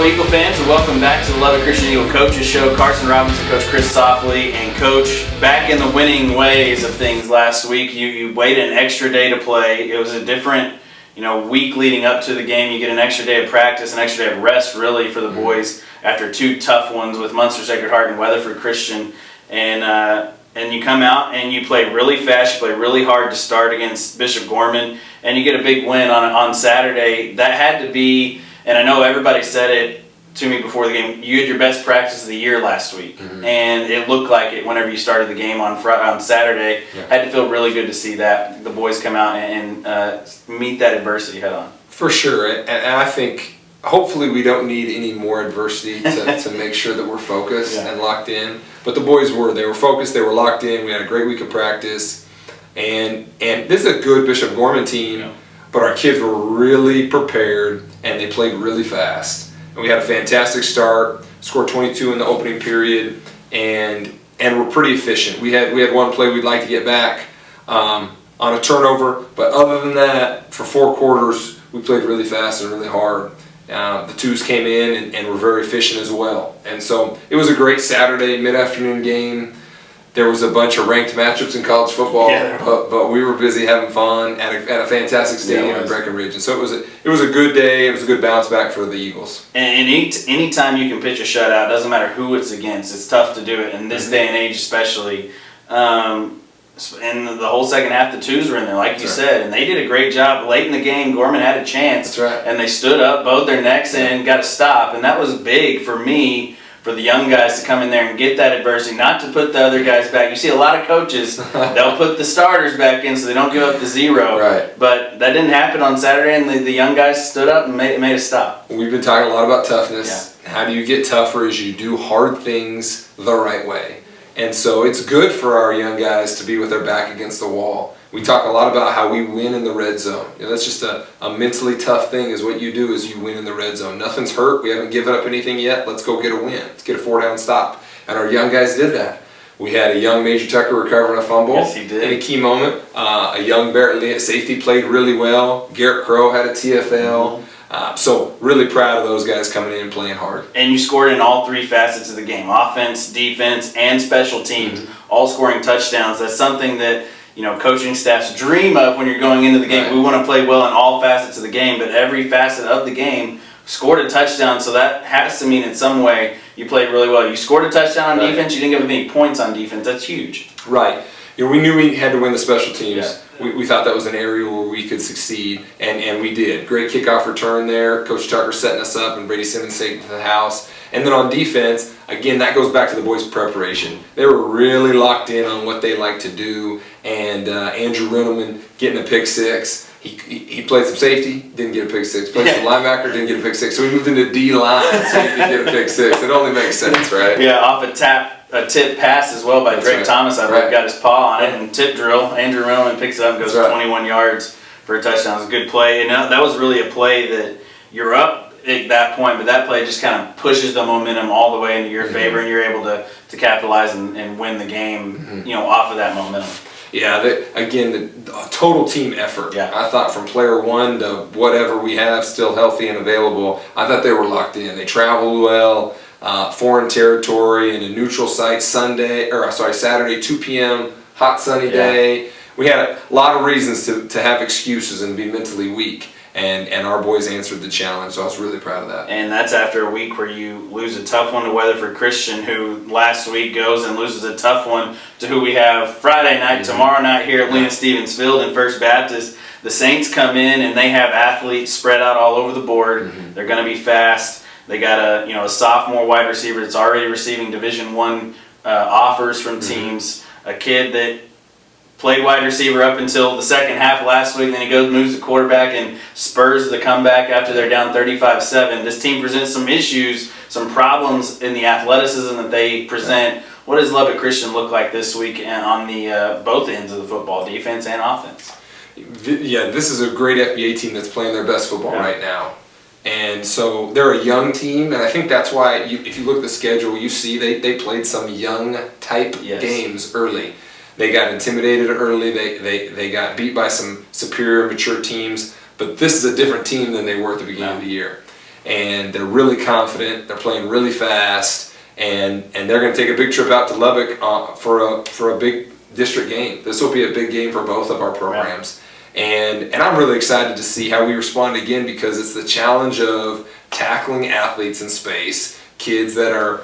Eagle fans, and welcome back to the Love It Christian Eagle Coaches Show. Karson Robinson, Coach Chris Softley, and Coach back in the winning ways of things last week. You waited an extra day to play. It was a different week leading up to the game. You get an extra day of practice, an extra day of rest really for the boys after two tough ones with Munster Sacred Heart and Weatherford Christian. And you come out and you play really fast, you play really hard to start against Bishop Gorman, and you get a big win on Saturday. That had to be, and I know everybody said it to me before the game, you had your best practice of the year last week. And it looked like it whenever you started the game on Saturday. Had to feel really good to see that the boys come out and meet that adversity head on. For sure, and I think hopefully we don't need any more adversity to make sure that we're focused and locked in. But the boys they were focused, they were locked in. We had a great week of practice, and this is a good Bishop Gorman team, but our kids were really prepared and they played really fast. And we had a fantastic start, scored 22 in the opening period, and we're pretty efficient. We had one play we'd like to get back on a turnover, but other than that, for 4 quarters, we played really fast and really hard. The twos came in and were very efficient as well. And so it was a great Saturday mid-afternoon game. There was a bunch of ranked matchups in college football, but we were busy having fun at a fantastic stadium in Breckenridge. And so it was a good day. It was a good bounce back for the Eagles. And any time you can pitch a shutout, doesn't matter who it's against, it's tough to do it in this day and age especially. And the whole second half, the twos were in there, like you said, and they did a great job. Late in the game, Gorman had a chance, and they stood up, bowed their necks, and got a stop. And that was big for me, for the young guys to come in there and get that adversity, not to put the other guys back. You see a lot of coaches, they'll put the starters back in so they don't give up the zero. But that didn't happen on Saturday, and the young guys stood up and made a stop. We've been talking a lot about toughness. How do you get tougher is you do hard things the right way. And so it's good for our young guys to be with their back against the wall. We talk a lot about how we win in the red zone. That's just a mentally tough thing, is what you do is you win in the red zone. Nothing's hurt. We haven't given up anything yet. Let's go get a win. Let's get a 4-down stop. And our young guys did that. We had a young Major Tucker recovering a fumble in a key moment. A young Barrett Lee at safety played really well. Garrett Crow had a TFL. So really proud of those guys coming in and playing hard. And you scored in all 3 facets of the game: offense, defense, and special teams, all scoring touchdowns. That's something that coaching staffs dream of when you're going into the game. We want to play well in all facets of the game, but every facet of the game scored a touchdown, so that has to mean in some way you played really well. You scored a touchdown on defense, you didn't give up any points on defense. That's huge. Right. We knew we had to win the special teams. We thought that was an area where we could succeed, and we did. Great kickoff return there. Coach Tucker setting us up, and Brady Simmons taking to the house. And then on defense, again, that goes back to the boys' preparation. They were really locked in on what they like to do, and Andrew Riddleman getting a pick 6. He played some safety, didn't get a pick 6. Played some linebacker, didn't get a pick 6. So we moved into D-line so he could get a pick 6. It only makes sense, right? Yeah, off a tip pass as well by Drake Thomas. I believe got his paw on it, and tip drill. Andrew Riddleman picks it up and goes 21 yards for a touchdown. It was a good play, and that was really a play that you're up at that point, but that play just kind of pushes the momentum all the way into your favor, and you're able to capitalize and win the game, off of that momentum. Yeah, the total team effort. I thought from player 1 to whatever we have still healthy and available, I thought they were locked in. They traveled well, foreign territory in a neutral site Saturday, 2 p.m., hot sunny day. We had a lot of reasons to have excuses and be mentally weak. And our boys answered the challenge, so I was really proud of that. And that's after a week where you lose a tough one to Weatherford Christian, who last week goes and loses a tough one to who we have Friday night, tomorrow night here at Lena Stephens Field in First Baptist. The Saints come in and they have athletes spread out all over the board. They're going to be fast. They got a sophomore wide receiver that's already receiving Division I offers from teams. A kid that played wide receiver up until the second half last week, then he moves to quarterback and spurs the comeback after they're down 35-7. This team presents some issues, some problems in the athleticism that they present. What does Lubbock Christian look like this week on the both ends of the football, defense and offense? Yeah, this is a great FBA team that's playing their best football right now. And so they're a young team, and I think that's why if you look at the schedule, you see they played some young type games early. They got intimidated early. They got beat by some superior, mature teams. But this is a different team than they were at the beginning of the year. and they're really confident. They're playing really fast, and they're going to take a big trip out to Lubbock for a big district game. This will be a big game for both of our programs. And I'm really excited to see how we respond again, because it's the challenge of tackling athletes in space, kids that are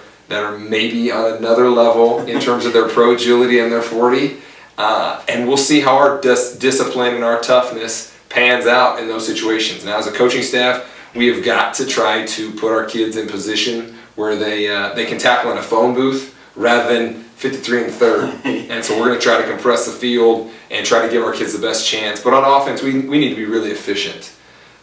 maybe on another level in terms of their pro agility and their 40. And we'll see how our discipline and our toughness pans out in those situations. Now, as a coaching staff, we have got to try to put our kids in position where they can tackle in a phone booth rather than 53 and third. And so we're going to try to compress the field and try to give our kids the best chance. But on offense, we need to be really efficient.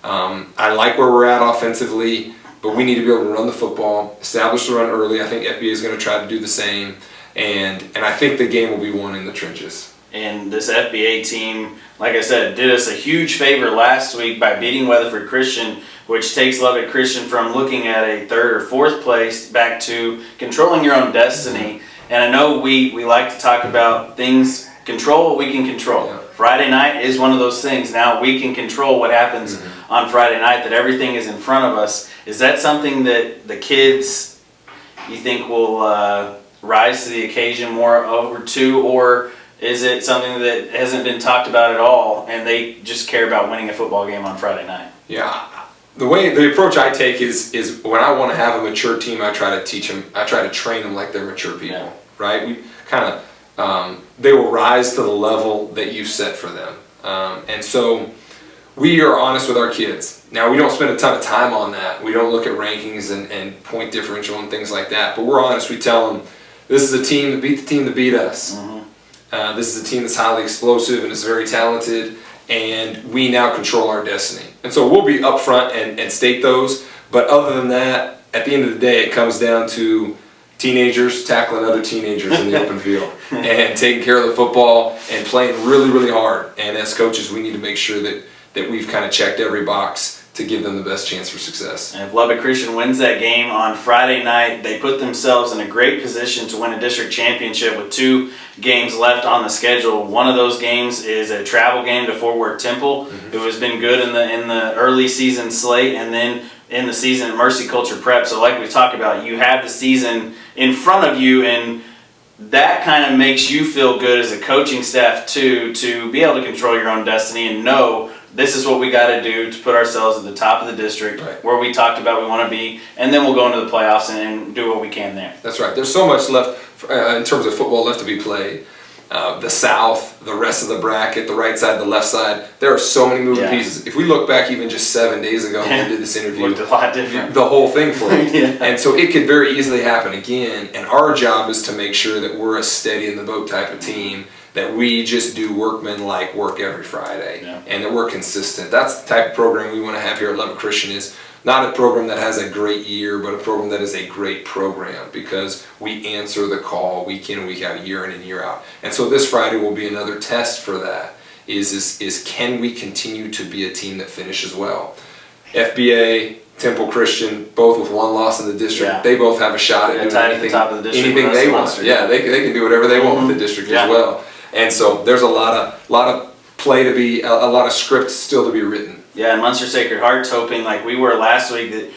I like where we're at offensively, but we need to be able to run the football, establish the run early. I think FBA is going to try to do the same. And I think the game will be won in the trenches. And this FBA team, like I said, did us a huge favor last week by beating Weatherford Christian, which takes Lubbock Christian from looking at a 3rd or 4th place back to controlling your own destiny. And I know we like to talk about things, control what we can control. Yeah. Friday night is one of those things. Now we can control what happens on Friday night, that everything is in front of us. Is that something that the kids, you think, will rise to the occasion more over to, or is it something that hasn't been talked about at all and they just care about winning a football game on Friday night? Yeah. The approach I take is when I want to have a mature team, I try to teach them, I try to train them like they're mature people, right? We kind of, they will rise to the level that you set for them. And so we are honest with our kids. Now, we don't spend a ton of time on that. We don't look at rankings and point differential and things like that, but we're honest. We tell them, this is a team that beat the team that beat us. This is a team that's highly explosive and is very talented, and we now control our destiny. And so we'll be upfront and state those, but other than that, at the end of the day, it comes down to teenagers tackling other teenagers in the open field and taking care of the football and playing really, really hard. And as coaches, we need to make sure that we've kind of checked every box to give them the best chance for success. And if Lubbock Christian wins that game on Friday night, they put themselves in a great position to win a district championship with 2 games left on the schedule. One of those games is a travel game to Fort Worth Temple, who has been good in the early season slate, and then in the season at Mercy Culture Prep. So like we talked about, you have the season in front of you, and that kind of makes you feel good as a coaching staff too, to be able to control your own destiny and know this is what we got to do to put ourselves at the top of the district, where we talked about we want to be, and then we'll go into the playoffs and do what we can there. That's right. There's so much left in terms of football left to be played. The South, the rest of the bracket, the right side, the left side, there are so many moving pieces. If we look back even just 7 days ago when we did this interview, looked a lot different. The whole thing flipped. And so it could very easily happen again, and our job is to make sure that we're a steady in the boat type of team, that we just do workman-like work every Friday, and that we're consistent. That's the type of program we want to have here at Lubbock Christian, is not a program that has a great year, but a program that is a great program, because we answer the call week in and week out, year in and year out. And so this Friday will be another test for that, is can we continue to be a team that finishes well? FBA, Temple Christian, both with 1 loss in the district, they both have a shot at doing anything they want. Yeah, they can do whatever they want with the district as well. And so there's a lot of play to be, a lot of script still to be written. Yeah, and Munster Sacred Heart's hoping, like we were last week, that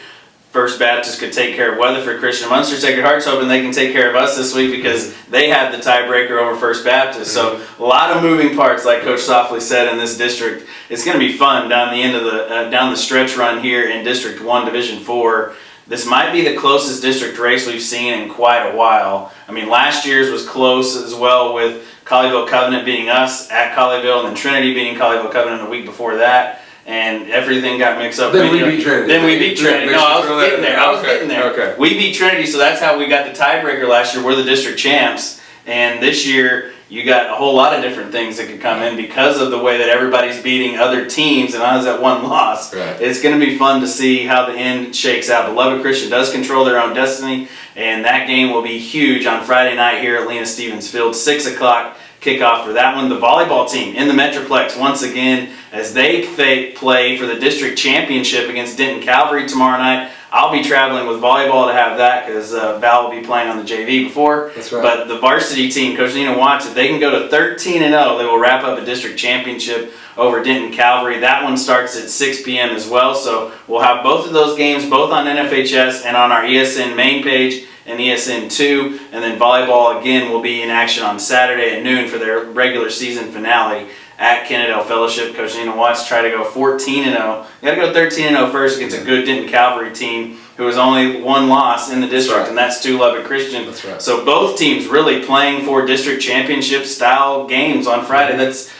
First Baptist could take care of Weatherford Christian. Munster Sacred Heart's hoping they can take care of us this week because they had the tiebreaker over First Baptist. So a lot of moving parts, like Coach Softley said, in this district. It's going to be fun down the end of down the stretch run here in District 1, Division 4. This might be the closest district race we've seen in quite a while. I mean, last year's was close as well, with Colleyville Covenant beating us at Colleyville, and then Trinity beating Colleyville Covenant a week before that, and everything got mixed up. Then we beat Trinity. Then we beat Trinity. No, I was getting there. I was getting there. Okay. We beat Trinity, so that's how we got the tiebreaker last year. We're the district champs, and this year you got a whole lot of different things that could come in because of the way that everybody's beating other teams and I was at 1 loss. Right. It's going to be fun to see how the end shakes out. But Lubbock Christian does control their own destiny, and that game will be huge on Friday night here at Lena Stephens Field, 6 o'clock kickoff for that one. The volleyball team in the Metroplex once again as they play for the district championship against Denton Calvary tomorrow night. I'll be traveling with volleyball to have that because Val will be playing on the JV before. That's right. But the varsity team, Coach Nina wants it. They can go to 13-0. They will wrap up a district championship over Denton Calvary. That one starts at 6 p.m. as well. So we'll have both of those games, both on NFHS and on our ESN main page and ESN2. And then volleyball, again, will be in action on Saturday at noon for their regular season finale at Kennedale Fellowship. Coach Nina Watts try to go 14-0. You got to go 13-0 first against a good Denton Calvary team who has only one loss in the district, and that's to Lubbock Christian. That's right. So both teams really playing for district championship style games on Friday. That's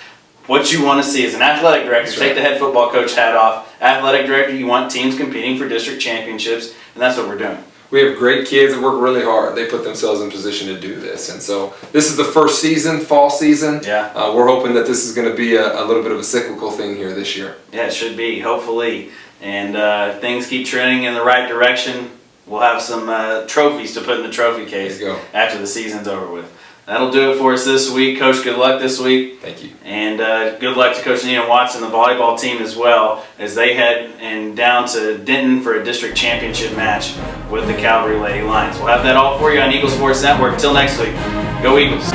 what you want to see as an athletic director. That's Take right. the head football coach hat off. Athletic director, you want teams competing for district championships, and that's what we're doing. We have great kids that work really hard. They put themselves in position to do this. And so this is the first season, fall season. Yeah. We're hoping that this is going to be a little bit of a cyclical thing here this year. Yeah, it should be, hopefully. And things keep trending in the right direction. We'll have some trophies to put in the trophy case There you go. after the season's over with. That'll do it for us this week. Coach, good luck this week. Thank you. And good luck to Coach Nina Watts and the volleyball team as well as they head down to Denton for a district championship match with the Calvary Lady Lions. We'll have that all for you on Eagle Sports Network. Till next week, go Eagles.